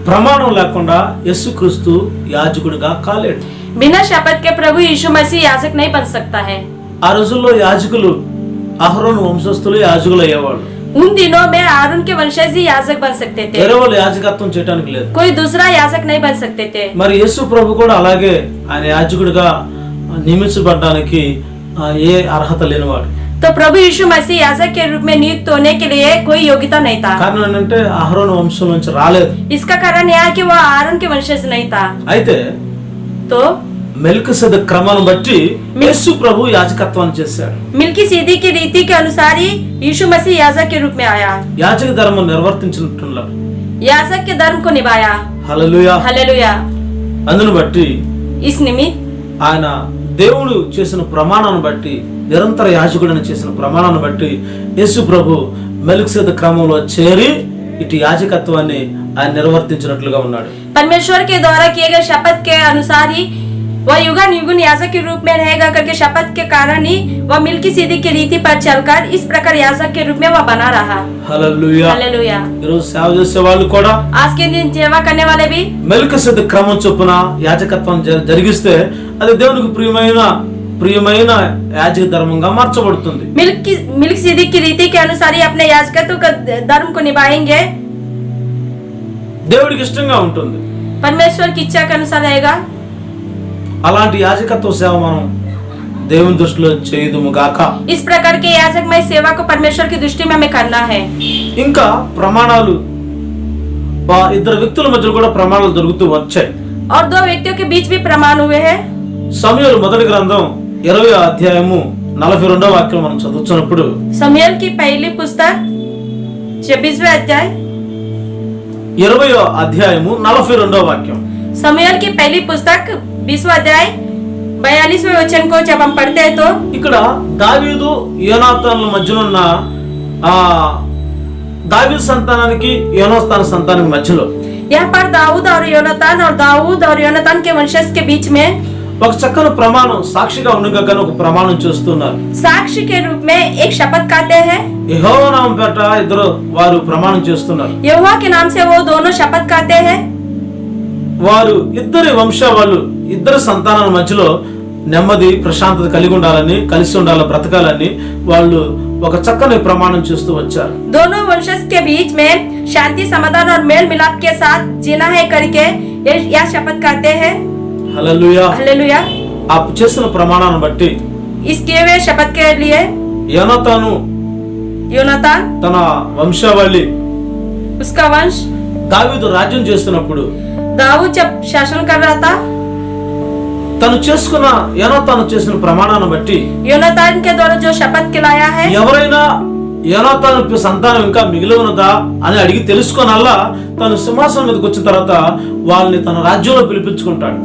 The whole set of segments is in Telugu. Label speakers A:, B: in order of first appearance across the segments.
A: ప్రమాణం లేకుండా యేసుక్రీస్తు యాజకుడిగా కాలేడు.
B: बिना शपथ के प्रभु यीशु मसीह याजक नहीं बन सकता है।
A: ఆ రోజుల్లో యాజకులు అహరోను వంశస్థులు యాజకులు అయ్యేవాళ్ళు.
B: उन दिनों में आरून के वंशज ही याजक बन सकते थे,
A: వేరే వాళ్ళు యాజకత్వం చేయడానికి లేదు.
B: कोई दूसरा याजक नहीं बन सकते थे।
A: మరి యేసు ప్రభు కూడా అలాగే ఆయన యాజకుడిగా నియమించబడడానికి ఏ అర్హత లేనివాడు.
B: तो प्रभु यीशु मसीह याजक के रूप में नियुक्त होने के लिए कोई योग्यता नहीं था।
A: కారణం ఏంటంటే అహరోను వంశం నుంచి రాలేదు.
B: इसका कारण यह है कि वह आरून के वंशज नहीं था।
A: అయితే
B: तो
A: మెల్కిసెదెకు క్రమాన్ని బట్టి యేసు ప్రభు యాజకత్వాన్ని చేశాడు.
B: मिल्की सीधी की रीति के अनुसार ही यीशु मसीह याजक के रूप में आया,
A: యాజక ధర్మం నిర్వర్తించినట్టున్నారు.
B: याजक के धर्म को निभाया।
A: హల్లెలూయా.
B: हालेलुया।
A: అందును బట్టి
B: इस निमित्त
A: ఆయన దేవుడు చేసిన ప్రమాణాన్ని బట్టి, నిరంతర యాజకుడిని చేసిన ప్రమాణాన్ని బట్టి యేసు ప్రభు మెల్కిసెదెకు క్రమంలో చేరి ఇటు యాజకత్వాన్ని ఆయన నిర్వర్తించినట్లుగా ఉన్నాడు.
B: परमेश्वर के द्वारा किए गए शपथ के अनुसार ही वह युगन युगन याजक के रूप में रहेगा करके शपथ के कारण ही वह मिल्की सीधी की रीति पर चलकर इस प्रकार याजक के रूप में वह बना रहा।
A: హల్లెలూయా.
B: हालेलुया।
A: ఈరోజు సేవ చేసే వాళ్ళు కూడా
B: आज के दिन सेवा करने वाले भी
A: మెల్కిసెదెకు క్రమం చొప్పున యాజకత్వం జరిగిస్తే అది దేవునికి ప్రియమైన యాజక ధర్మంగా మార్చబడుతుంది.
B: मिल्की सीधी की रीति के अनुसार ही अपने याजकत्व का धर्म को निभाएंगे,
A: దేవుడికి ఇష్టంగా ఉంటుంది.
B: परमेश्वर की इच्छा के अनुसार रहेगा।
A: అలాంటి యాజకత్వ సేవ మనం దేవుని దృష్టిలో చేయదుము గాక.
B: इस प्रकार के याजकमय सेवा को परमेश्वर की दृष्टि में हमें करना है।
A: ఇంకా ప్రమాణాలు ఇద్దరు వ్యక్తుల మధ్య కూడా ప్రమాణాలు జరుగుతూ వచ్చాయి.
B: और दो व्यक्तियों के बीच भी प्रमाण हुए हैं।
A: సమూయేలు మొదటి గ్రంథం 20వ అధ్యాయము 42వ వాక్యం మనం చదువుతున్నప్పుడు
B: समूएल की पहली पुस्तक 26वें अध्याय
A: 20వ అధ్యాయము 42వ వాక్యం.
B: समूएल की पहली पुस्तक 20वां अध्याय 42वें वचन को जब हम पढ़ते हैं तो
A: ఇక్కడ దావీదు యోనాతానుల మధ్యలో ఉన్న దావీదు సంతానానికి యోనాతాను సంతానానికి మధ్యలో
B: यहाँ पर दाऊद और योनातान के वंशज के बीच में
A: ఒక చక్కని ప్రమాణం సాక్షిగా ఉండగా ఒక ప్రమాణం చేస్తున్నారు.
B: साक्षी के रूप में एक शपथ खाते हैं।
A: యెహోవా నామం పేరట ఇద్దరు వారు ప్రమాణం చేస్తున్నారు.
B: यहोवा के नाम से वो दोनों शपथ खाते हैं।
A: వారు ఇద్దరి వంశావళులు ఇద్దరు సంతానాల మధ్యలో నెమ్మది ప్రశాంతత కలిగి ఉండాలని, కలిసి ఉండాలని, బ్రతకాలని వాళ్ళు ఒక చక్కని ప్రమాణం చేస్తూ వచ్చారు.
B: दोनों वंशज के बीच में शांति, समाधान और मेल मिलाप के साथ जीना है करके यह शपथ खाते हैं।
A: హల్లెలూయా.
B: हालेलुया।
A: ఆ చేసిన ప్రమాణాన్ని బట్టి
B: इस किए हुए शपथ के लिए योनातान
A: తన వంశావళి
B: उसका वंश
A: దావీదు రాజ్యం చేస్తున్నప్పుడు
B: दाऊद जब शासन कर रहा था,
A: తను చేసిన ప్రమాణాన్ని బట్టి
B: योनातान के द्वारा जो शपथ खिलाया है,
A: ఎవరైనా యోనాతాను సంతానం ఇంకా మిగిలి ఉన్నదా అని అడిగి తెలుసుకోనల్లా తను సింహాసనం మీదకి వచ్చిన తర్వాత వాళ్ళని తన రాజ్యంలో పిలిపించుకుంటాడు.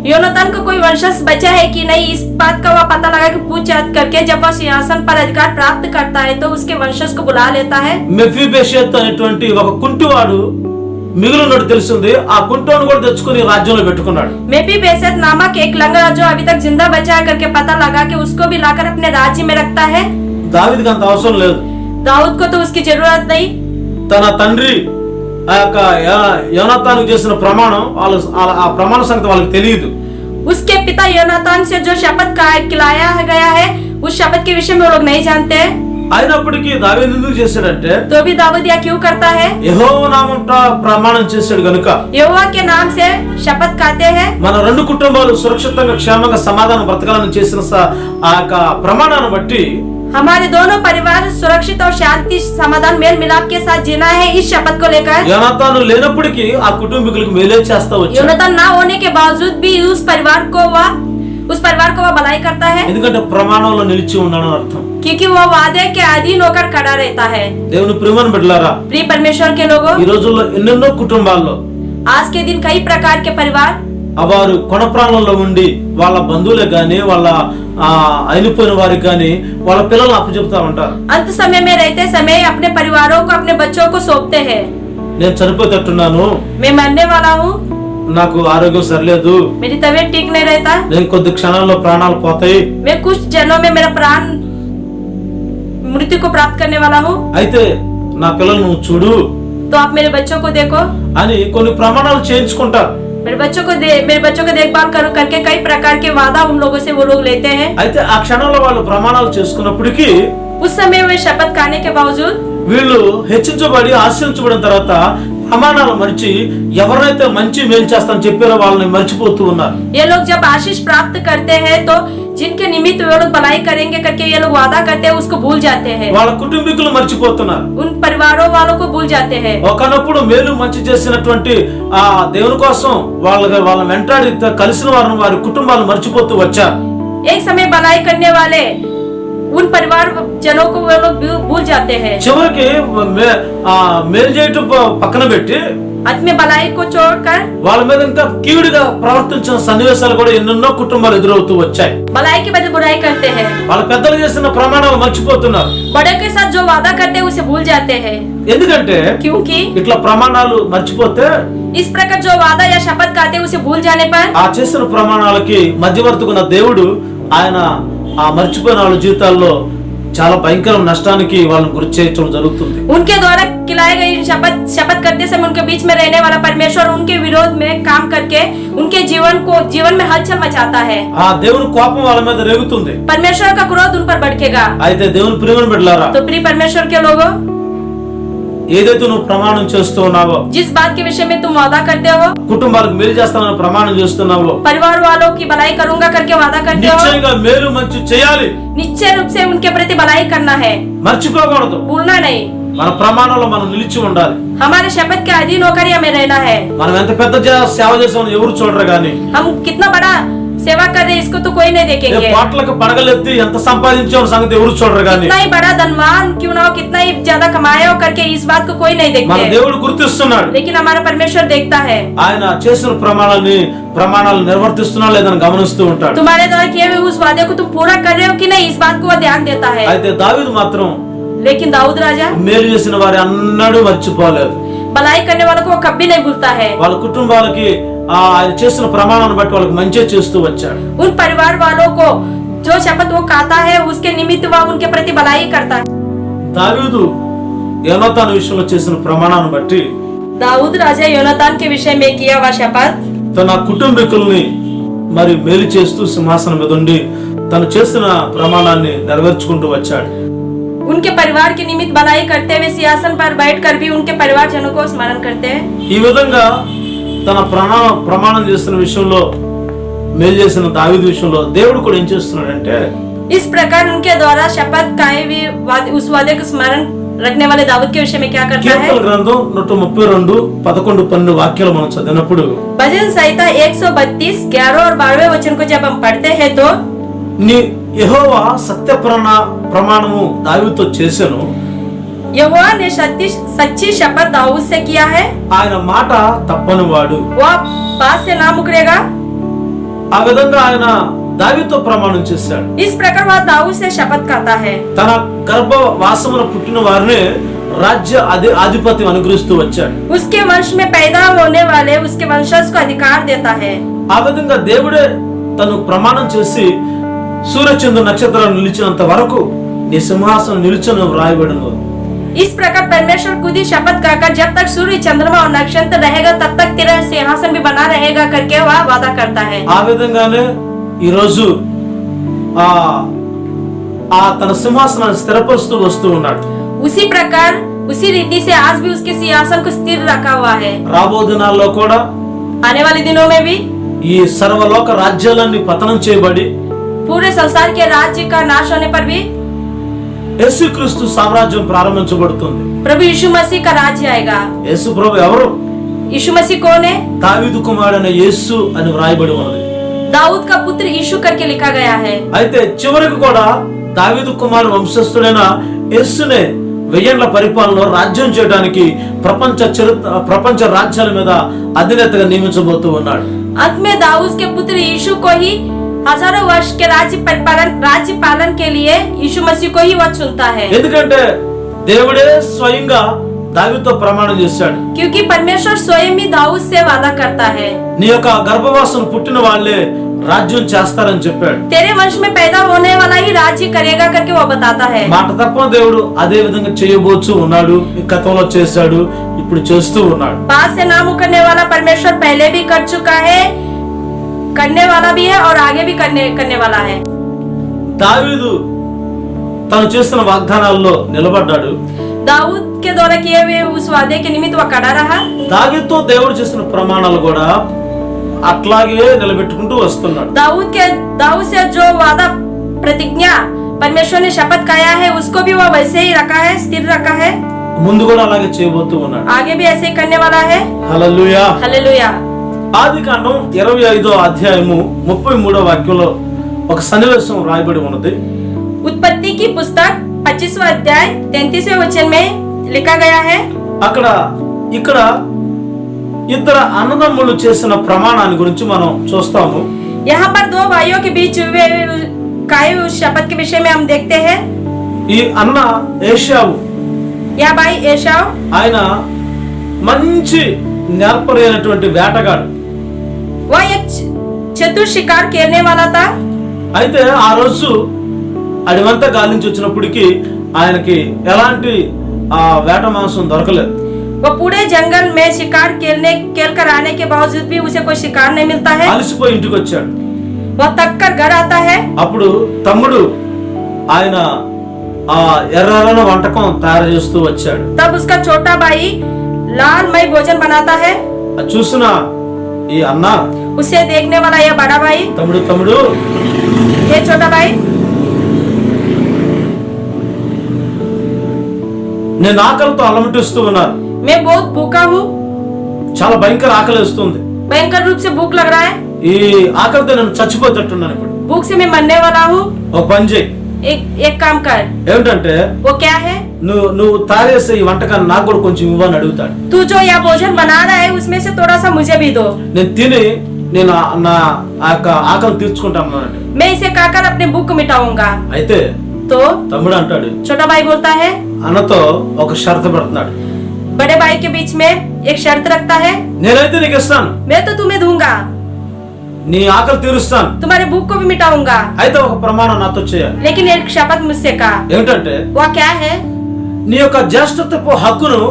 B: योनातान को कोई वंशज बचा है कि नहीं, इस बात का वह पता लगा कि पूछताछ करके जब वह सिंहासन पर अधिकार प्राप्त करता है तो उसके वंशज को बुला लेता है।
A: మెఫీబోషెత్ అనేటువంటి ఒక కుంటివాడు మిగిలినట్టు తెలిసింది. ఆ కుంటోను కూడా తెచ్చుకుని రాజ్యంలో పెట్టుకున్నాడు.
B: मेफीबोशेत नामक एक लंगड़ा जो अभी तक जिंदा बचा करके पता लगा कि उसको भी लाकर अपने राज्य में रखता है।
A: దావీదుకి అంత అవసరం లేదు.
B: दाऊद को तो उसकी जरूरत नहीं।
A: తన తండ్రి ఆ యొక్క యోనాతానుకు చేసిన ప్రమాణం ఆ ప్రమాణ సంగతి వాళ్ళకి తెలియదు.
B: उसके पिता योनातान से जो शपथ खिलाया गया है उस शपथ के विषय में वो लोग नहीं जानते।
A: అయినప్పటికీ దావీదు ఎందుకు చేశాడంటే
B: तो भी दाऊद यह क्यों करता है?
A: యెహోవా నామమున ప్రమాణం చేశాడు గనుక.
B: यहोवा के नाम से शपथ खाते हैं।
A: మన రెండు కుటుంబాలు సురక్షితంగా, క్షేమంగా, సమాధానం బ్రతకాలని చేసిన ఆ యొక్క ప్రమాణాన్ని బట్టి
B: हमारे दोनों परिवार सुरक्षित और शांति, समाधान, मेल मिलाप के साथ जीना है, इस शपथ को लेकर
A: యోనాతాను లేనప్పటికీ ఆ కుటుంబీకులకు మేలే చేస్తా వచ్చాడు.
B: योनातान ना होने के बावजूद भी उस परिवार को वह भलाई करता है,
A: ఎందుకంటే ప్రమాణంలో నిలిచి ఉన్నాడని అర్థం.
B: क्योंकि वह वादे के अधीन होकर खड़ा रहता है।
A: దేవుని ప్రియమైన బిడ్డలారా,
B: प्रिय परमेश्वर के लोगों,
A: ఈ రోజుల్లో ఎన్నెన్నో కుటుంబాల్లో
B: आज के दिन कई प्रकार के परिवार
A: వారు కొన ప్రాణంలో ఉండి వాళ్ళ బంధువులకు గాని, వాళ్ళ అయిపోయిన వారికి గాని వాళ్ళ పిల్లల్ని అప్పచెప్తా ఉంటారు.
B: अंत समय में रहते समय अपने परिवारों को, अपने बच्चों को सौंपते हैं।
A: నేను చనిపోతేట్టున్నాను,
B: मैं मरने वाला हूँ,
A: నాకు ఆరోగ్యం సరిలేదు,
B: मेरी तबीयत ठीक नहीं रहता,
A: నేను కొద్ది క్షణాల్లో ప్రాణాలు పోతాయి,
B: मैं कुछ जनों में मेरा प्राण मृत्यु को प्राप्त करने वाला हूँ,
A: అయితే నా పిల్లలు నువ్వు చూడు,
B: तो आप मेरे बच्चों को देखो,
A: అని కొన్ని ప్రమాణాలు చేయించుకుంటారు.
B: मेरे बच्चों को देखभाल करो करके कई प्रकार के वादा उन लोगों से वो लोग लेते हैं।
A: అయితే ఆ క్షణంలో వాళ్ళు ప్రమాణాలు చేసుకున్నప్పటికీ
B: उस समय वे शपथ खाने के बावजूद
A: వీళ్ళు హెచ్చించబడి ఆశీర్వదించబడిన తర్వాత ప్రమాణాలు మరిచి ఎవరైతే మంచి మేలు చేస్తానని చెప్పారో వాళ్ళని మర్చిపోతూ ఉన్నారు.
B: ये लोग जब आशीष प्राप्त करते हैं तो जिनके निमित्त वे लोग भलाई करेंगे करके ये लोग वादा करते हैं उसको भूल जाते हैं,
A: వాళ్ళ కుటుంబీకులు మర్చిపోతున్నారు.
B: उन परिवारों वालों को भूल जाते हैं।
A: ఒకనప్పుడు మేలు మంచి చేసినటువంటి ఆ దేవుని కోసం వాళ్ళ వెంటాడి కలిసిన వారిని వారి కుటుంబాలు మర్చిపోతూ వచ్చారు.
B: एक समय भलाई करने वाले उन परिवार जनों को वे लोग भूल जाते हैं।
A: చివరికి మేలు చేయటం పక్కన పెట్టి
B: अंत में भलाई को छोड़कर
A: వాళ్ళ మీద ఇంకా కీడుగా ప్రవర్తించిన సన్నివేశాలు కూడా ఎన్నెన్నో కుటుంబాలు ఎదురవుతూ వచ్చాయి.
B: भलाई के बदले बुराई करते हैं,
A: వాళ్ళ పెద్దలు చేసిన ప్రమాణాలు మర్చిపోతున్నారు.
B: बड़े के साथ जो वादा करते हैं उसे भूल जाते हैं,
A: ఎందుకంటే
B: क्योंकि
A: ఇట్లా ప్రమాణాలు మర్చిపోతే
B: इस प्रकार जो वादा या शपथ खाते उसे भूल जाने पर
A: ఆ చేసిన ప్రమాణాలకి మధ్యవర్తికున్న దేవుడు ఆయన ఆ మర్చిపోయిన వాళ్ళ జీవితాల్లో చాలా భయంకర నష్టానికి వాళ్ళని గురి చేయడం జరుగుతుంది.
B: उनके द्वारा खिलाए गए शपथ करते समय उनके बीच में रहने वाला परमेश्वर उनके विरोध में काम करके उनके जीवन में हलचल मचाता है।
A: ఆ దేవుని కోపం వాళ్ళ మీద రేగుతుంది.
B: परमेश्वर का क्रोध उन पर भड़केगा।
A: అయితే దేవుని ప్రియమైన బిడ్డలారా,
B: तो प्रिय परमेश्वर के लोगों,
A: ఏదైతే నువ్వు ప్రమాణం చేస్తూ ఉన్నావో,
B: जिस बात के विषय में तुम वादा करते हो,
A: కుటుంబాలకు మేలు చేస్తానని ప్రమాణం చేస్తున్నావో,
B: परिवार वालों की भलाई करूंगा करके वादा करते हो,
A: నిశ్చయంగా మేలు మంచి చేయాలి.
B: निश्चय रूप से उनके प्रति भलाई करना है,
A: మర్చిపోకూడదు.
B: भूलना नहीं।
A: మన ప్రమాణంలో మనం నిలిచి ఉండాలి.
B: हमारे शपथ के अधीन होकर ही हमें रहना है।
A: మనం ఎంత పెద్ద సేవ చేసామని ఎవరు చూడరు గాని,
B: हम कितना बड़ा सेवा कर रहे हैं इसको तो कोई नहीं देखेंगे,
A: పాటలకు పడగలెత్తి ఎంత సంపాదించామో సంగతి ఎవరు చూడరు గాని,
B: कितना ही बड़ा धनवान क्यों ना हो, कितना ही ज्यादा कमाया हो करके इस बात को कोई नहीं
A: మన
B: देखते,
A: దేవుడు గుర్తిస్తున్నాడు.
B: लेकिन हमारा परमेश्वर देखता है।
A: ఆయన చేసిన ప్రమాణాలు నిర్వర్తిస్తున్నా లేదని గమనిస్తూ ఉంటాడు.
B: तुम्हारे द्वारा किए हुए उस वादे को तुम पूरा कर रहे हो कि नहीं, इस बात को वो ध्यान देता है।
A: అయితే దావీదు మాత్రం
B: लेकिन दाऊद राजा
A: మేలు చేసిన వారి అన్నడూ మర్చిపోలేదు.
B: भलाई करने वालों को वो कभी नहीं भूलता है।
A: వాళ్ళ కుటుంబాలకి ఆయన చేసిన ప్రమాణాన్ని బట్టి వాళ్ళకి మంచి చేస్తూ వచ్చాడు.
B: उन परिवार वालों को जो शपथ वो खाता है उसके निमित्त वह उनके प्रति भलाई करता है।
A: దావీదు యోనాతాను విషయంలో చేసిన ప్రమాణాన్ని బట్టి
B: दाऊद राजा योनातान के विषय में किया हुआ शपथ
A: తన కుటుంబీకుల్ని మరి మేలు చేస్తూ సింహాసనం మీద ఉండి తను చేసిన ప్రమాణాన్ని నెరవేర్చుకుంటూ వచ్చాడు.
B: उनके परिवार के निमित्त भलाई करते हुए सिंहासन पर बैठकर भी उनके परिवार जनों को स्मरण करते हैं।
A: ఈ విధంగా తన ప్రమాణం చేస్తున్న విషయంలో మేలు చేసిన దావీదు విషయంలో దేవుడు కూడా ఏం చేస్తున్నాడంటే,
B: इस प्रकार उनके द्वारा शपथ खाए हुए उस वादे को स्मरण रखने वाले दाऊद के विषय में क्या करता है।
A: కీర్తనల గ్రంథం 132 11 12 వాక్యాలు మనం చదివినప్పుడు
B: भजन संहिता 132 11 और 12वें वचन को जब हम पढ़ते हैं तो
A: నీ యెహోవా సత్య ప్రమాణము దావీదుతో చేసెను,
B: यहोवा ने सच्ची शपथ दाऊद से किया है,
A: ఆయన మాట తప్పని వాడు.
B: वह बात से ना मुकरेगा।
A: ఆ విధంగా ఆయన దావీదుతో ప్రమాణం చేశాడు.
B: इस प्रकार वह दाऊद से शपथ खाता है।
A: తన గర్భవాసమున పుట్టిన వారిని రాజ్య ఆధిపత్యం అనుగ్రహిస్తూ వచ్చాడు.
B: उसके वंश में पैदा होने वाले उसके वंशज को अधिकार देता है।
A: ఆ విధంగా దేవుడే తను ప్రమాణం చేసి సూర్యచంద్ర నక్షత్రాలు నిలిచినంత వరకు నీ సింహాసనం నిలిచను వ్రాయబడిను.
B: इस प्रकार परमेश्वर खुद ही शपथ खाकर जब तक सूर्य चंद्रमा और नक्षत्र रहेगा तब तक तेरा सिंहासन भी बना रहेगा करके वह वादा करता है।
A: ఆ విధంగానే ఈ రోజు ఆ తన సింహాసనాన్ని స్థిరపరుస్తూ వస్తూ ఉన్నాడు.
B: उसी प्रकार उसी रीति से आज भी उसके सिंहासन को स्थिर रखा हुआ है।
A: రాబో దినాల్లో కూడా
B: आने वाले दिनों में भी
A: ఈ సర్వలోక రాజ్యాలన్నీ పతనం చేయబడి
B: पूरे संसार के राज्य का नाश होने पर भी
A: యేసుక్రీస్తు సామ్రాజ్యం ప్రారంభించబడుతుంది.
B: प्रभु यीशु मसीह का राज्य आएगा।
A: యేసు ప్రభు ఎవరు?
B: यीशु मसीह कौन है?
A: దావీదు కుమారుడైన యేసు అని వ్రాయబడి ఉన్నది.
B: दाऊद का पुत्र यीशु करके लिखा गया है।
A: అయితే చివరికి కూడా దావీదు కుమారుడు వంశస్థుడైన యేసునే 1000 ఏళ్ల పరిపాలనలో రాజ్యం చేయడానికి ప్రపంచ రాజ్యాల మీద అధినేతగా నియమించబోతూ ఉన్నాడు.
B: अंत में दाऊद के पुत्र यीशु को ही हजारों वर्ष के राज्य पालन के लिए यीशु मसीह को ही वह चुनता है।
A: ఎందుకంటే దేవుడే స్వయంగా దావీదుతో ప్రమాణం చేశాడు.
B: क्योंकि परमेश्वर स्वयं ही दाऊद से वादा करता है।
A: నీ యొక్క గర్భవాసం పుట్టిన వాళ్ళే రాజ్యం చేస్తారని చెప్పాడు.
B: तेरे वंश में पैदा होने वाला ही राज्य करेगा करके वो बताता है।
A: మాట తప్ప దేవుడు అదే విధంగా చేయబోచు ఉన్నాడు, గతంలో చేశాడు, ఇప్పుడు చేస్తూ ఉన్నాడు.
B: बात से ना मुकरने वाला परमेश्वर पहले भी कर चुका है, करने वाला भी है और आगे भी करने वाला है।
A: దావీదు తను చేసిన వాగ్దానాల్లో నిలబడ్డాడు.
B: दाऊद के द्वारा किए हुए उस वादे के निमित्त वह खड़ा रहा।
A: దావీదుతో దేవుడు చేసిన ప్రమాణాలు కూడా అట్లాగే నిలబెట్టుకుంటూ వస్తున్నాడు.
B: दाऊद से जो वादा प्रतिज्ञा परमेश्वर ने शपथ खाया है उसको भी वह वैसे ही रखा है, स्थिर रखा है।
A: ముందు కూడా అలాగే చేయబోతూ ఉన్నాడు.
B: आगे भी ऐसे ही करने वाला है।
A: హల్లెలూయా.
B: हालेलुया।
A: ఆదికాండం 25వ అధ్యాయము 33వ వాక్యంలో ఒక సన్నివేశం రాయబడి ఉన్నది.
B: उत्पत्ति की पुस्तक 25वां अध्याय 33वें वचन में लिखा गया है।
A: ఇక్కడ ఇద్దరు అన్నదమ్ములు చేసిన ప్రమాణాన్ని గురించి మనం చూస్తాము.
B: यहाँ पर दो भाइयों के बीच हुए खाए हुए शपथ के विषय में हम देखते हैं।
A: ఈ అన్న ఏశావు,
B: यह भाई एसाव,
A: ఆయన మంచి నేర్పరైనటువంటి వేటగాడు.
B: वह एक चतुर शिकार खेलने वाला था।
A: అయితే ఆ రోజు అడివంతా గాలించి వచ్చినప్పటికీ ఆయనకి ఎలాంటి వేట మాంసం దొరకలేదు.
B: वो पूरे जंगल में शिकार खेल कर आने के बावजूद भी उसे कोई शिकार नहीं मिलता है।
A: అలసిపోయి ఇంటికి వచ్చాడు.
B: वह थक कर घर आता है।
A: అప్పుడు తమ్ముడు ఆయన ఎర్రన వంటకం తయారు చేస్తూ వచ్చాడు.
B: तब उसका छोटा भाई लालमय भोजन बनाता है।
A: అది చూసిన ఈ అన్న,
B: उसे देखने वाला यह बड़ा भाई,
A: తమ్ముడు
B: ये छोटा भाई,
A: నేను ఆకలితో అలమటిస్తూ ఉన్నాను.
B: मैं बहुत भूखा हूँ,
A: చాలా భయంకర ఆకలి వేస్తుంది.
B: भयंकर रूप से भूख लग रहा है।
A: ఈ ఆకలితో నేను చచ్చిపోతట్టున్నాను. ఇప్పుడు
B: भूख से मैं मरने वाला हूँ।
A: ఒక పని చేయి.
B: एक काम कर।
A: ఏమిటంటే
B: वो क्या है?
A: నువ్వు తయారు చేసే ఈ వంటకాన్ని నాకు కూడా కొంచెం ఇవ్వని అడుగుతాడు.
B: तू जो यह भोजन बना रहा है उसमें से थोड़ा सा मुझे भी दो।
A: నేను తిని నేను నా ఆకలి తీర్చుకుంటాను అన్నాడు.
B: मैं इसे खाकर अपने भूख को मिटाऊंगा।
A: అయితే
B: तो
A: తమ్ముడు అంటాడు,
B: छोटा भाई बोलता है,
A: అన్నతో ఒక షరతు పెడుతున్నాడు.
B: बड़े भाई के बीच में एक शर्त रखता है,
A: నేనైతే నీకు ఇస్తాను,
B: मैं तो तुम्हें दूंगा,
A: నీ ఆకలి తీరుస్తాను,
B: तुम्हारे भूख को भी मिटाऊंगा,
A: అయితే ఒక ప్రమాణం నాతో చేయాలి.
B: लेकिन एक शपथ मुझसे का।
A: ఏమిటంటే
B: वह क्या है?
A: నీ యొక్క జ్యేష్ఠత్వపు హక్కును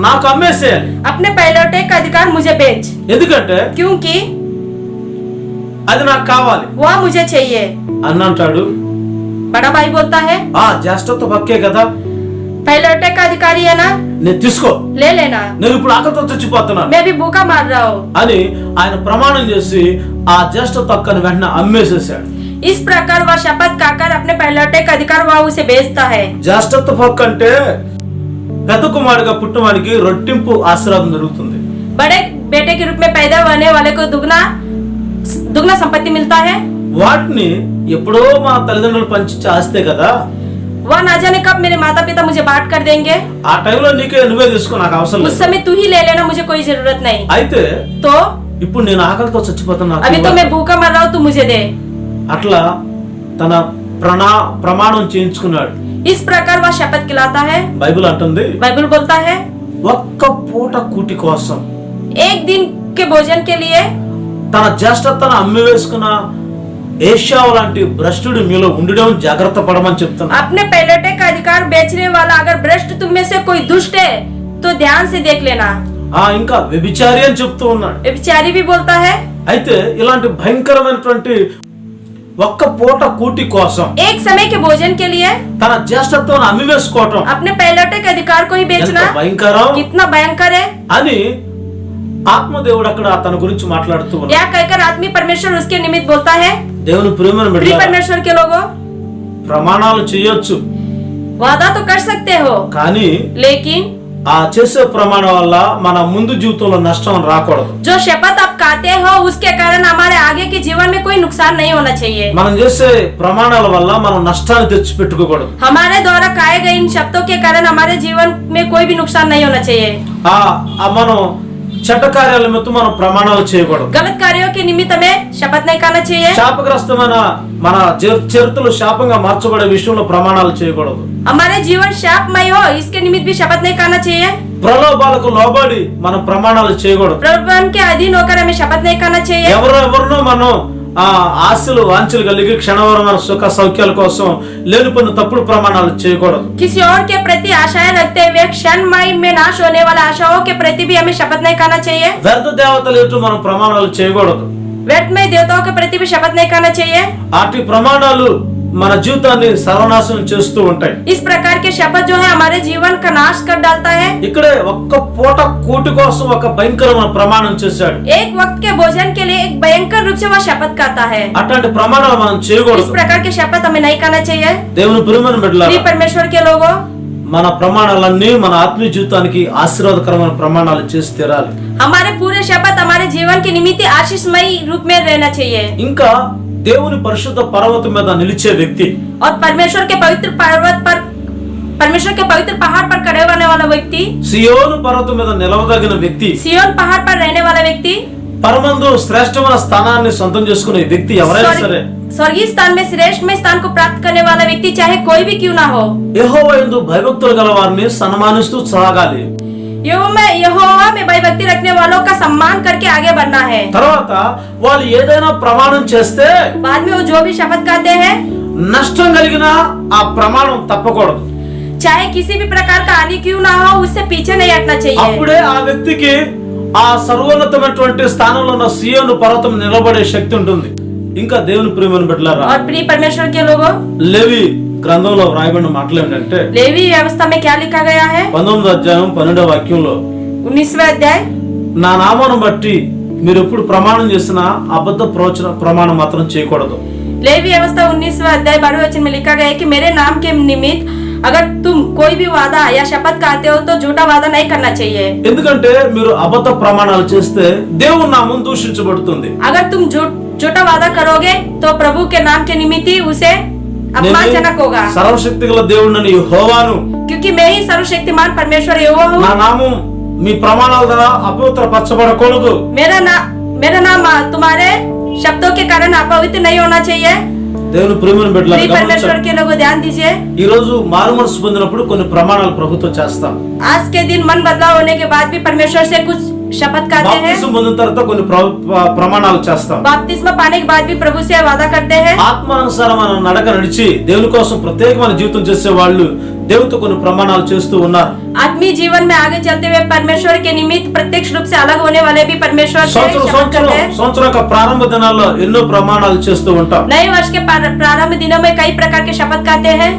A: నాకు అమ్మేసేయాలి.
B: अपने पहलौठे का अधिकार मुझे बेच,
A: ఎందుకంటే
B: क्योंकि
A: అది నాకు కావాలి
B: वह मुझे चाहिए।
A: అన్న అంటాడు.
B: बड़ा भाई बोलता है,
A: జ్యేష్ఠత్వ హక్కే కదా,
B: पहलौठे का अधिकारी है ना,
A: నేను తీసుకో,
B: ले लेना,
A: నేను ఇప్పుడు ఆకలితో చచ్చిపోతున్నాను
B: मैं भी भूखा मार रहा हूँ।
A: అని ఆయన ప్రమాణం చేసి ఆ జ్యేష్ఠత్వ హక్కుని వెంటనే అమ్మేసేసాడు.
B: इस प्रकार वह शपथ खाकर अपने पहलौठे का अधिकार वह उसे बेचता है।
A: జ్యేష్ఠత్వ హక్కు అంటే పెద్ద కుమారుడిగా పుట్టవానికి రొట్టింపు ఆశీర్వాదం జరుగుతుంది.
B: बड़े बेटे के रूप में पैदा होने वाले को दुगना संपत्ति मिलता है।
A: వాటిని ఎప్పుడో మా తల్లిదండ్రులు పంచి ఆస్తే కదా,
B: वह ना जाने कब मेरे माता पिता मुझे बांट कर देंगे।
A: ఆ టైంలో నీకే నువ్వే తీసుకో, నాకు అవసరం
B: उस
A: లేదు.
B: समय तू ही ले लेना, मुझे कोई जरूरत नहीं।
A: అయితే
B: तो
A: ఇప్పుడు నేను ఆకలితో చచ్చిపోతున్నా,
B: अभी तो मैं भूखा मर रहा हूँ, तू मुझे दे।
A: అట్లా తన ప్రమాణం చేయించుకున్నాడు.
B: इस प्रकार वह शपथ खिलाता है।
A: బైబిల్ అంటుంది,
B: बाइबल बोलता है,
A: ఒక్క పూట కూటి కోసం
B: एक दिन के भोजन के लिए
A: తన జ్యేష్ఠతను అమ్మి వేసుకున్న ఏశావు లాంటి భ్రష్టుడు మీలో ఉండడం జాగ్రత్త పడమని చెప్తున్నా.
B: अपने पहलौठे का अधिकार बेचने वाला अगर भ्रष्ट तुम में से कोई दुष्ट है तो ध्यान से देख लेना।
A: ఇంకా వ్యభిచారి అని చెప్తూ ఉన్నాడు.
B: व्यभिचारी भी बोलता है।
A: అయితే ఇలాంటి భయంకరమైనటువంటి ఒక్క పూట కూటి కోసం
B: एक समय के भोजन के लिए
A: తన జ్యేష్ఠత్వాన్ని అమ్మి వేసుకోవటం
B: अपने पहलौठे के अधिकार को ही
A: ఎంత
B: बेचना
A: భయంకరం
B: कितना भयंकर है।
A: అని ఆత్మదేవుడు అక్కడ తన గురించి మాట్లాడుతూ ఉన్నాడు.
B: यह कहकर आत्मी परमेश्वर उसके निमित्त बोलता है,
A: దేవుని ప్రియమైన
B: प्रिय
A: బిడ్డలారా,
B: परमेश्वर के लोगों,
A: ప్రమాణాలు చేయొచ్చు,
B: वादा तो कर सकते हो,
A: కానీ
B: लेकिन
A: ఆ చేసే ప్రమాణం వల్ల మన ముందు జీవితంలో నష్టం రాకూడదు.
B: जो शपथ आप खाते हो उसके कारण हमारे आगे के जीवन में कोई नुकसान नहीं होना चाहिए।
A: మనం చేసే ప్రమాణాల వల్ల మనం నష్టాన్ని తెచ్చి పెట్టుకోకూడదు.
B: हमारे द्वारा खाए गए इन शब्दों के कारण हमारे जीवन में कोई भी नुकसान नहीं होना चाहिए।
A: మనం చెడ్డ కార్యాల నిమిత్తం మనం ప్రమాణాలు చేయకూడదు.
B: गलत कार्यों के निमित्त हमें शपथ नहीं करना चाहिए।
A: శాపగ్రస్తమైన మన చరిత్రలు శాపంగా మార్చబడే విషయంలో ప్రమాణాలు చేయకూడదు.
B: हमारे जीवन शापमय हो इसके निमित्त भी शपथ नहीं करना चाहिए।
A: ప్రలోభాలకు లోబడి మనం ప్రమాణాలు చేయకూడదు.
B: प्रलोभन के अधीन होकर हमें शपथ नहीं करना चाहिए।
A: ఎవరినో మనం ఆశలు వాంఛలు కలిగి క్షణవరమైన సుఖ సౌఖ్యాల కోసం లేనిపోయిన తప్పుడు ప్రమాణాలు చేయకూడదు.
B: किसी और के प्रति आशाएं रखते हुए क्षणमय में नाश होने वाला आशाओं के प्रति भी हमें शपथ नहीं खाना चाहिए.
A: వ్యర్థ దేవతలు ఎటు మనం ప్రమాణాలు చేయకూడదు.
B: व्यर्थ में देवताओं के प्रति भी शपथ नहीं खाना चाहिए.
A: అటు ప్రమాణాలు మన జీవితాన్ని సర్వనాశనం చేస్తూ ఉంటాయి.
B: इस प्रकार के शपथ जो है हमारे जीवन का नाश कर डालता है.
A: ఇక్కడే ఒక్క పూట కూటి కోసం ఒక భయంకరమైన ప్రమాణం చేశాడు.
B: एक वक्त के भोजन के लिए एक भयंकर रूप से वह शपथ खाता है.
A: అట్లాంటి ప్రమాణాలు మనం
B: इस
A: చేయకూడదు.
B: प्रकार के शपथ हमें नहीं करना चाहिए.
A: దేవుని ప్రియమైన బిడ్డలారా,
B: प्रिय परमेश्वर के लोगों,
A: మన ప్రమాణాలన్నీ మన ఆత్మీయ జీవితానికి ఆశీర్వాదకరమైన ప్రమాణాలు చేసి తీరాలి.
B: हमारे पूरे शपथ हमारे जीवन के निमित्त आशीषमय रूप में रहना चाहिए.
A: ఇంకా దేవుని పరిశుద్ధ పర్వతం మీద నిలిచే వ్యక్తి,
B: और परमेश्वर के पवित्र पर्वत पर, परमेश्वर के पवित्र पहाड़ पर खड़े होने वाला व्यक्ति,
A: సియోను పర్వతం మీద నిలవదగిన వ్యక్తి,
B: सियोन पहाड़ पर रहने वाला व्यक्ति,
A: పరమందు శ్రేష్టమైన స్థానాన్ని సొంతం చేసుకునే వ్యక్తి ఎవరైనా సరే,
B: स्वर्गीय स्थान में श्रेष्ठ में स्थान को प्राप्त करने वाला व्यक्ति चाहे कोई भी क्यों ना हो,
A: యెహోవా యందు భయభక్తులు గల వారిని సన్మానిస్తూ సాగాలి.
B: यहोवा में भयभक्ति रखने वालों का सम्मान करके आगे बढ़ना है.
A: తర్వాత వాళ్ళు ఏదైనా ప్రమాణం చేస్తే
B: बाद में वो जो भी शपथ करते हैं,
A: నష్టం కలిగినా ఆ ప్రమాణం తప్పకూడదు.
B: चाहे किसी भी प्रकार का हानि क्यों ना हो, उससे पीछे नहीं हटना चाहिए.
A: అప్పుడే ఆ వ్యక్తికి ఆ సర్వోన్నతమైనటువంటి స్థానంలో ఉన్న సియోను పర్వతం నిలబడే శక్తి ఉంటుంది. ఇంకా దేవుని ప్రియమైన బిడ్డలారా,
B: और प्रिय परमेश्वर के लोगों,
A: లేవి గ్రంథంలో వ్రాయబడిన మాటలు ఏంటంటే
B: लेवी व्यवस्था में क्या लिखा गया है?
A: 19వ అధ్యాయం 12వ వాక్యంలో,
B: 19वां अध्याय,
A: నా నామాను బట్టి మీరు ఎప్పుడు ప్రమాణం చేసినా అబద్ధ ప్రమాణం మాత్రం చేయకూడదు.
B: लेवी व्यवस्था 19वां अध्याय 12वें वचन में लिखा गया है कि मेरे नाम के निमित्त अगर तुम कोई भी वादा या शपथ खाते हो तो झूठा वादा नहीं करना चाहिए.
A: ఎందుకంటే మీరు అబద్ధ ప్రమాణాలు చేస్తే దేవుని నామం దూషించబడుతుంది.
B: अगर तुम झूठा वादा करोगे तो प्रभु के नाम के निमित्त ही उसे अपमानजनक होगा.
A: సర్వశక్తి గల దేవుడిని యెహోవాను,
B: क्योंकि मैं ही सर्वशक्तिमान परमेश्वर यहोवा हूँ.
A: నా నామం మీ ప్రమాణాల ద్వారా అపవిత్రపరచబడకూడదు.
B: मेरा नाम तुम्हारे शब्दों के कारण अपवित्र नहीं होना चाहिए.
A: దేవుని ప్రియమైన బిడ్డలారా,
B: प्रिय परमेश्वर के लोगों ध्यान दीजिए.
A: ఈ రోజు మారు మనసు పొందినప్పుడు కొన్ని ప్రమాణాలు ప్రభుత్వం చేస్తాం.
B: आज के दिन मन बदलाव होने के बाद भी परमेश्वर से कुछ शपथ खाते हैं.
A: బాప్తిసం పొందిన తర్వాత కొన్ని ప్రమాణాలు చేస్తాం.
B: बपतिस्मा पाने के बाद भी प्रभु से वादा करते हैं.
A: ఆత్మానుసారమైన నడక నడిచి దేవుని కోసం ప్రత్యేకమైన జీవితం చేసే వాళ్ళు దేవునితో కొన్ని ప్రమాణాలు చేస్తూ ఉన్నారు.
B: आत्मीय जीवन में आगे चलते हुए परमेश्वर के निमित्त प्रत्यक्ष रूप से अलग होने वाले भी परमेश्वर से शपथ करते हैं.
A: సంవత్సరం యొక్క ప్రారంభ దినాల్లో ఎన్నో ప్రమాణాలు చేస్తూ ఉంటాం.
B: नए वर्ष के प्रारंभ दिनों में कई प्रकार के शपथ खाते हैं.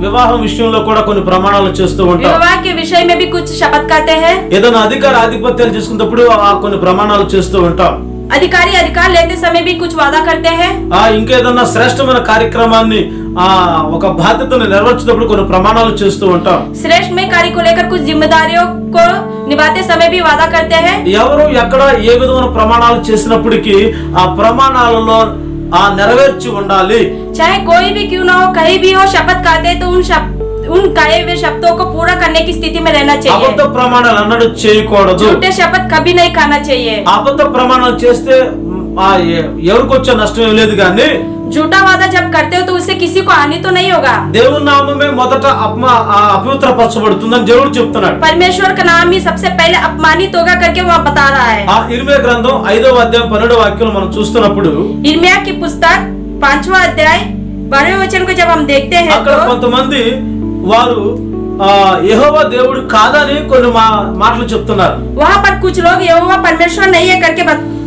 A: వివాహం విషయంలో కూడా కొన్ని ప్రమాణాలు చేస్తూ ఉంటాం.
B: विवाह के विषय में भी कुछ शपथ खाते हैं.
A: ఏదైనా ఆధిపత్యాలు చేసుకున్నప్పుడు కొన్ని ప్రమాణాలు చేస్తూ ఉంటాం.
B: अधिकार लेते समय भी कुछ वादा करते हैं.
A: ఇంకేదన్నా శ్రేష్టమైన కార్యక్రమాన్ని ఒక బాధ్యతను నెరవేర్చేటప్పుడు కొన్ని ప్రమాణాలు చేస్తూ ఉంటాం.
B: श्रेष्ठ में कार्य को लेकर कुछ जिम्मेदारियों को निभाते समय भी वादा करते हैं.
A: ఎవరు ఎక్కడ ఏ విధమైన ప్రమాణాలు చేసినప్పటికీ ఆ ప్రమాణాలలో నెరవేర్చి ఉండాలి.
B: चाहे कोई भी क्यों ना हो, कहीं भी हो, शपथ खाते तो उन कहे हुए शब्दों को पूरा करने की स्थिति में रहना चाहिए.
A: అబద్ధ ప్రమాణాలు అన్నడు చేయకూడదు.
B: झूठे शपथ कभी नहीं खाना चाहिए.
A: అబద్ధ ప్రమాణాలు చేస్తే ఎవరికి వచ్చే నష్టం ఏం లేదు, కానీ
B: झूठा वादा जब करते हो तो उससे किसी को हानि तो नहीं होगा.
A: దేవుని నామమే మొదట అపవిత్రపరచబడుతుందని దేవుడు చెప్తున్నాడు.
B: परमेश्वर का नाम ही सबसे पहले अपमानित होगा करके वह बता रहा है.
A: ఇర్మియా గ్రంథం 5వ అధ్యాయం 12వ వాక్యం మనం చూస్తున్నప్పుడు
B: इर्मिया की पुस्तक 5वां अध्याय 12वें वचन को जब हम देखते हैं
A: అక్కడ
B: तो
A: కొంతమంది వారు యెహోవా దేవుడు కాదని కొన్ని మాటలు చెప్తున్నారు.
B: वहाँ पर कुछ लोग यहोवा परमेश्वर नहीं है करके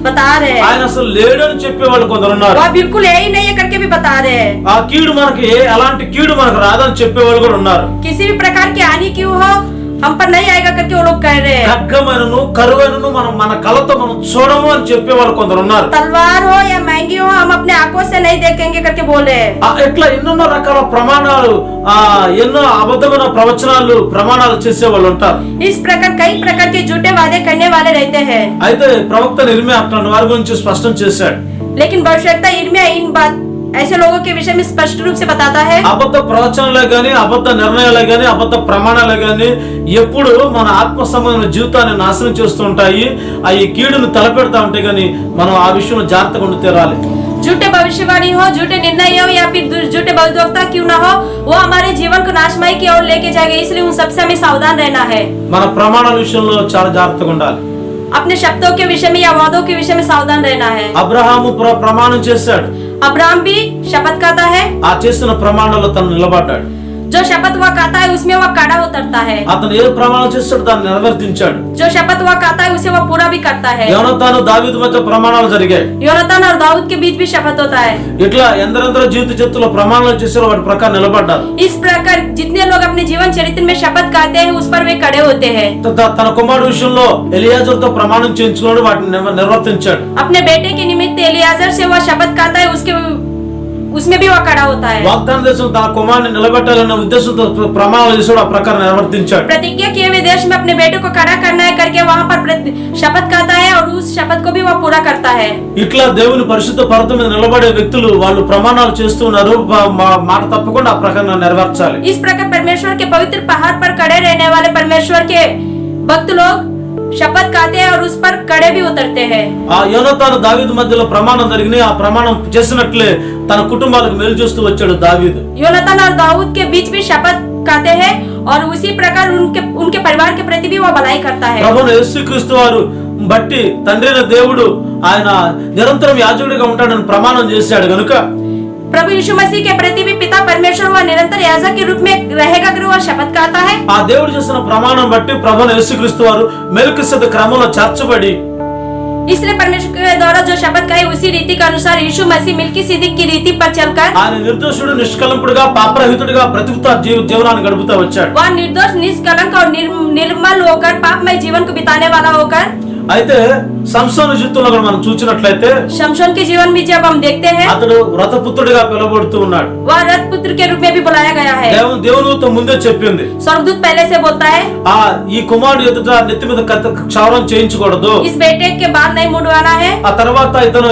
B: बता रहे हैं.
A: ఆయన అసలు లేడని చెప్పే వాళ్ళు కొందరు ఉన్నారు.
B: वह बिल्कुल यही नहीं है करके भी बता रहे हैं.
A: ఆ కీడు మనకి అలాంటి కీడు మనకు రాదని చెప్పే వాళ్ళు కూడా ఉన్నారు.
B: किसी भी प्रकार की हानि क्यों हो हम पर नहीं आएगा करके वो लोग कह रहे हैं.
A: ఖడ్గమైనను కరువైనను మన కళ్ళతో మనం చూడము అని చెప్పే వాళ్ళు కొందరు ఉన్నారు.
B: तलवार हो या महंगी हो हम अपने आंखों से नहीं देखेंगे करके बोल रहे हैं.
A: ఇట్లా ఎన్నెన్నో రకాల ప్రమాణాలు ఎన్నో అబద్ధమైన ప్రవచనాలు ప్రమాణాలు చేసే వాళ్ళు ఉంటారు.
B: इस प्रकार कई प्रकार के झूठे वादे करने वाले रहते हैं.
A: అయితే ప్రవక్త ఇర్మియా అట్లాంటి వారి గురించి స్పష్టం చేశాడు.
B: लेकिन भविष्यवक्ता इर्मिया इन बात ऐसे लोगों के विषय में स्पष्ट रूप से बताता है.
A: అబద్ధ ప్రవచనాలే గాని అబద్ధ నిర్ణయాలే గాని అబద్ధ ప్రమాణాలే గాని ఎప్పుడు మన ఆత్మ సంబంధమైన జీవితాన్ని నాశనం చేస్తూ ఉంటాయి. ఈ కీడును తలపెడతా ఉంటే గాని మనం ఆ విషయంలో జాగ్రత్తగా ఉండి తీరాలి.
B: झूठे भविष्यवाणी हो, झूठे निर्णय हो या फिर झूठे भविष्यवक्ता क्यों ना हो, वो हमारे जीवन को नाशमय की ओर लेके जाएगा. इसलिए उन सबसे हमें सावधान रहना है.
A: మన ప్రమాణాల విషయంలో చాలా జాగ్రత్తగా ఉండాలి.
B: अपने शब्दों के विषय में या वादों के विषय में सावधान रहना है।
A: అబ్రహాము ప్రమాణం చేశాడు,
B: अब्राहम भी शपथ खाता है,
A: ఆ చేసిన ప్రమాణంలో తను నిలబడ్డాడు।
B: जो शपथ वह खाता है उसमें वह कड़ा उतरता है,
A: అతను ఏ ప్రమాణం చేస్తాడు దాన్ని నెరవేర్తించాడు।
B: जो शपथ वह खाता है उसे वह पूरा भी करता है।
A: యోనాతాను దావీదు మధ్య ప్రమాణాలు జరిగాయి।
B: योनातान और दाऊद के बीच भी शपथ होता है।
A: ఇట్లా ఎందరెందరో జీవిత చరిత్రలో ప్రమాణాలు చేశారో వాటి ప్రకారం నిలబడ్డారు।
B: इस प्रकार जितने लोग अपने जीवन चरित्र में शपथ खाते हैं उस पर वे खड़े होते हैं।
A: తన కుమారుడు విషయంలో ఎలియాజరుతో ప్రమాణం చేయించుకున్నాడు, వాటిని నిర్వర్తించాడు।
B: अपने बेटे के निमित्त एलियाजर से वह शपथ खाता है, उसमें भी वह खड़ा होता है।
A: వాగ్దాన దేశం తన కుమారుని నిలబెట్టాలన్న ఉద్దేశంతో ప్రమాణాలు చేశాడు, ఆ ప్రకారం నిర్వర్తించాడు।
B: प्रतिज्ञा किए हुए देश में अपने बेटे को खड़ा करना है करके वहाँ पर शपथ खाता है और उस शपथ को भी वह पूरा करता है।
A: ఇట్లా దేవుని పరిశుద్ధ పర్వతం మీద నిలబడే వ్యక్తులు వాళ్ళు ప్రమాణాలు చేస్తున్నారు, మాట తప్పకుండా ఆ ప్రకారం నెరవేర్చాలి।
B: इस प्रकार परमेश्वर के पवित्र पहाड़ पर खड़े रहने वाले परमेश्वर के भक्त लोग शपथ खाते हैं और उस पर खड़े भी उतरते हैं।
A: ఆ యోనాతాను దావీదు మధ్యలో ప్రమాణం జరిగింది, ఆ ప్రమాణం చేసినట్లే తన కుటుంబాలకు మేలు చేస్తూ వచ్చాడు దావీదు।
B: योनातान और दाऊद के बीच भी शपथ खाते हैं और उसी प्रकार उनके परिवार के प्रति भी वह भलाई करता है।
A: ప్రభువైన యేసుక్రీస్తు వారు బట్టి తండ్రి అయిన దేవుడు ఆయన నిరంతరం యాజకుడిగా ఉంటాడని ప్రమాణం చేశాడు గనుక
B: प्रभु यीशु मसीह के प्रति भी पिता परमेश्वर वह निरंतर याजक के रूप में रहेगा अगर वह शपथ खाता है।
A: ఆ దేవుడు చేసిన ప్రమాణం బట్టి ప్రభువైన యేసుక్రీస్తు వారు మెల్కిసెదెకు క్రమంలో చేర్చబడి
B: इसलिए परमेश्वर के द्वारा जो शपथ खाई उसी रीति के अनुसार यीशु मसीह मिल्कीसिदक की रीति पर चलकर
A: ఆయన నిర్దోషుడు నిష్కలంపుడుగా పాపరహితుడిగా బ్రతుకుతా జీవనాన్ని గడుపుతా వచ్చాడు।
B: वह निर्दोष निष्कलंक और निर्मल होकर पापमय जीवन को बिताने वाला होकर
A: అయితే సంసోను జీవితంలో కూడా మనం చూసినట్లయితే
B: शमशोन के जीवन में जब हम देखते हैं
A: అతడు రథపుత్రుడిగా పిలువబడుతూ ఉన్నాడు।
B: वह रथ पुत्र के रूप में भी बुलाया गया है।
A: దేవునితో ముందే చెప్పింది,
B: स्वर्गदूत पहले से बोलता है
A: ఈ కుమారుడు ఎదుట నెత్తి మీద క్షౌరం చేయించకూడదు,
B: इस बेटे के बाल नहीं मुंडवाना है,
A: ఆ తర్వాత ఇతను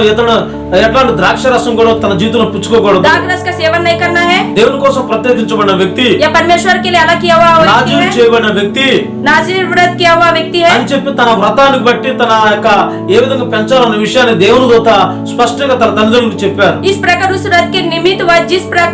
A: ఎట్లాంటి ద్రాక్ష రసం కూడా తన జీవితంలో పుచ్చుకోకూడదు,
B: दाग रस का सेवन नहीं करना है,
A: దేవుని కోసం ప్రత్యేకించబడిన వ్యక్తి,
B: या परमेश्वर के लिए अलग किया हुआ व्यक्ति
A: నాజీరు
B: है,
A: చేయబడిన వ్యక్తి
B: नाज़ीर व्रत किया हुआ व्यक्ति है।
A: అని చెప్పి తన వ్రతానికి బట్టి తన యొక్క ఏ విధంగా పెంచాలన్న విషయాన్ని దేవుని దూత స్పష్టంగా తన తల్లిదండ్రులకు చెప్పారు।
B: इस प्रकार उस व्रत के निमित्त वह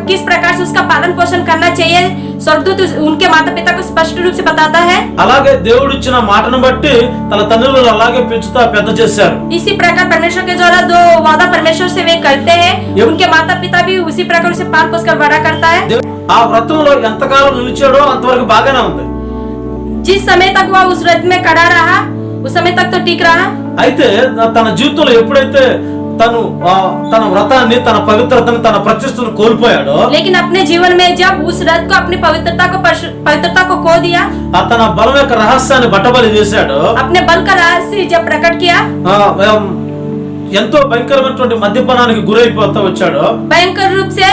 B: किस प्रकार से उसका पालन पोषण करना चाहिए स्वर्गदूत उनके माता पिता को स्पष्ट रूप से बताता है।
A: అలాగే దేవుడు ఇచ్చిన మాటను బట్టి తన తల్లిదండ్రులు అలాగే పెంచుతా పెద్ద చేశారు।
B: इसी प्रकार परमेश्वर के द्वारा जो वादा परमेश्वर से वे करते हैं उनके माता पिता भी उसी प्रकार उसे पाल पोस कर बड़ा करता है।
A: ఆ వ్రతంలో ఎంతకాలం నిలిచాడో అంతవరకు బాగానే ఉంది।
B: जिस समय तक वह उस व्रत में खड़ा रहा उस समय तक तो ठीक रहा।
A: అయితే తన జీవితంలో ఎప్పుడైతే తన వ్రతాన్ని తన పవిత్రతను తన ప్రతిష్టను కోల్పోయాడో
B: लेकिन अपने जीवन में जब उस व्रत को अपनी पवित्रता को खो दिया,
A: తన బలం యొక్క రహస్యాన్ని బట్టబయలు చేశాడో,
B: अपने बल का रहस्य जब प्रकट किया,
A: ఎంతో భయంకరమైనటువంటి మద్యపానానికి గురైపోతూ వచ్చాడో,
B: भयंकर रूप से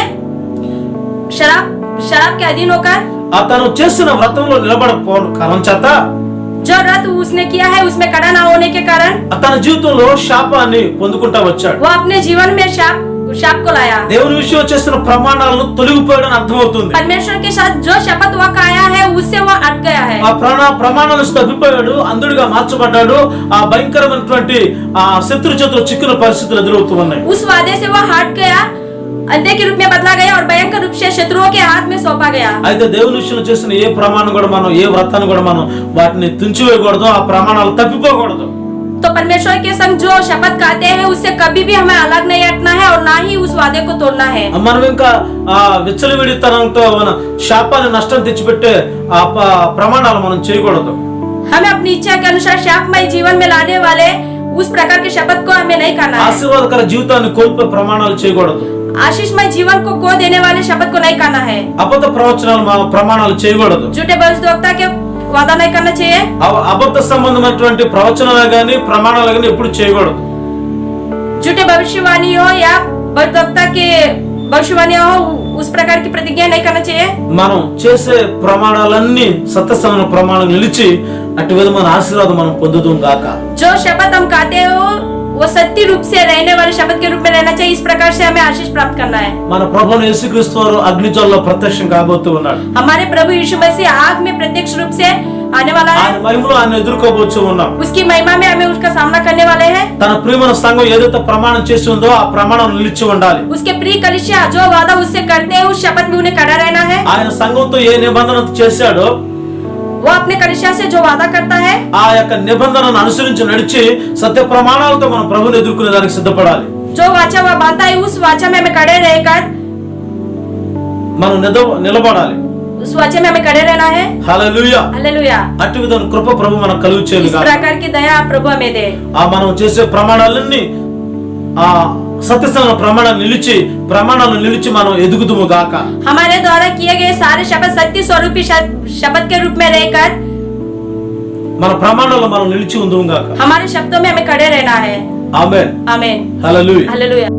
B: शराब के अधीन होकर
A: తను చేసిన వ్రతంలో నిలబడకపోవడం కారణం చేత
B: जो व्रत उसने किया है उसमें खड़ा ना होने के कारण
A: తన జీవితంలో శాపాన్ని పొందుకుంటా వచ్చాడు।
B: वो अपने जीवन में शाप को लाया।
A: దేవుని విషయంలో చేసిన ప్రమాణాలను తొలగిపోయాడని అర్థమవుతుంది।
B: परमेश्वर के साथ जो शपथ वह खाया है उससे वह अट गया है।
A: ఆ ప్రమాణాలను తప్పిపోయాడు, అంధుడిగా మార్చబడ్డాడు, ఆ భయంకరమైనటువంటి ఆ శత్రు చేతుల్లో చిక్కిన పరిస్థితులు ఎదురవుతూ ఉన్నాయి।
B: उस वादे से वह हट गया, अंधे के रूप में बदला गया और भयंकर रूप से शत्रुओं के हाथ में सौंपा गया।
A: అయితే దేవుని విషయంలో చేసిన ఏ ప్రమాణం కూడా మనం ఏ వ్రతాన్ని కూడా మనం వాటిని తుంచివేయకూడదు, ఆ ప్రమాణాలు తప్పిపోకూడదు।
B: तो परमेश्वर के संग जो शपथ खाते हैं उससे कभी भी हमें अलग नहीं हटना है और ना ही उस वादे को तोड़ना है।
A: మనం ఇంకా విచ్చలవిడితనంతో మన శాపాన్ని నష్టం తెచ్చిపెట్టే ఆ ప్రమాణాలు మనం చేయకూడదు।
B: हमें अपनी इच्छा के अनुसार शापमय जीवन में लाने वाले उस प्रकार के शपथ को हमें नहीं करना है।
A: ఆశీర్వాదకర జీవితాన్ని కోల్పోయే ప్రమాణాలు చేయకూడదు।
B: आशीषमय जीवन को खो देने वाले शपथ को नहीं करना है।
A: అబద్ధ ప్రవచనాలు ప్రమాణాలు చేయకూడదు।
B: झूठे भविष्यवक्ता के वादा नहीं करना चाहिए।
A: అబద్ధ సంబంధమైనటువంటి ప్రవచనాలు గాని ప్రమాణాలు గాని ఎప్పుడు చేయకూడదు।
B: झूठे भविष्यवाणी हो या भविष्यवक्ता के भविष्यवाणी हो उस प्रकार की प्रतिज्ञा नहीं करना चाहिए।
A: మనం చేసే ప్రమాణాలన్నీ సత్యసమైన ప్రమాణాలు నిలిచి అటు విధమైన ఆశీర్వాదం మనం పొందుదాం గాక।
B: जो शपथ हम खाते हो वो सत्य रूप से रहने वाले शपथ के रूप में रहना चाहिए। इस प्रकार से हमें आशीष प्राप्त करना है।
A: మన ప్రభువైన యేసుక్రీస్తు వారు అగ్నిజ్వాలలో ప్రత్యక్షం కాబోతూ ఉన్నాడు।
B: हमारे प्रभु यीशु मसीह आग में प्रत्यक्ष रूप से आने वाला है।
A: ఆయన మహిమలో ఆయన ఎదుర్కోబోతూ ఉన్నాం।
B: उसकी महिमा में हमें उसका सामना करने वाले हैं।
A: తన ప్రియమైన సంఘం ఏదైతే ప్రమాణం చేసి ఉందో ఆ ప్రమాణం నిలిచి ఉండాలి।
B: उसके प्रिय कलीसिया जो वादा उससे करते हैं उस शपथ में उन्हें खड़ा रहना है।
A: ఆయన సంఘంతో ఏ నిబంధన చేశాడో
B: वो अपने कलीसिया से जो वादा करता है,
A: ఆ యొక్క నిబంధనను అనుసరించి నడిచి సత్య ప్రమాణాలతో మనం ప్రభువుని ఎదుర్కొనే దానికి సిద్ధపడాలి.
B: जो वाचा वह बांधता है, उस वाचा में हमें खड़े रहकर
A: మనం నిలబడాలి.
B: उस वाचे में हमें खड़े रहना है.
A: హల్లెలూయా.
B: हालेलुया.
A: అట్టి విధమైన కృప ప్రభు మనకు కలుగుచేయును
B: इस
A: గాక.
B: प्रकार की दया प्रभु हमें दे.
A: ఆ మనం చేసే ప్రమాణాలన్నీ ఆ సత్యమైన ప్రమాణాలను నిలిచి మనం ఎదుగుదుము గాక.
B: हमारे द्वारा किए गए सारे शपथ सत्य स्वरूपी शपथ के रूप में रहकर
A: మన ప్రమాణాల్లో మనం నిలిచి ఉందుము గాక.
B: हमारे शब्दों में हमें खड़े रहना है.
A: ఆమేన్.
B: आमीन.
A: హల్లెలూయా.
B: हालेलुया.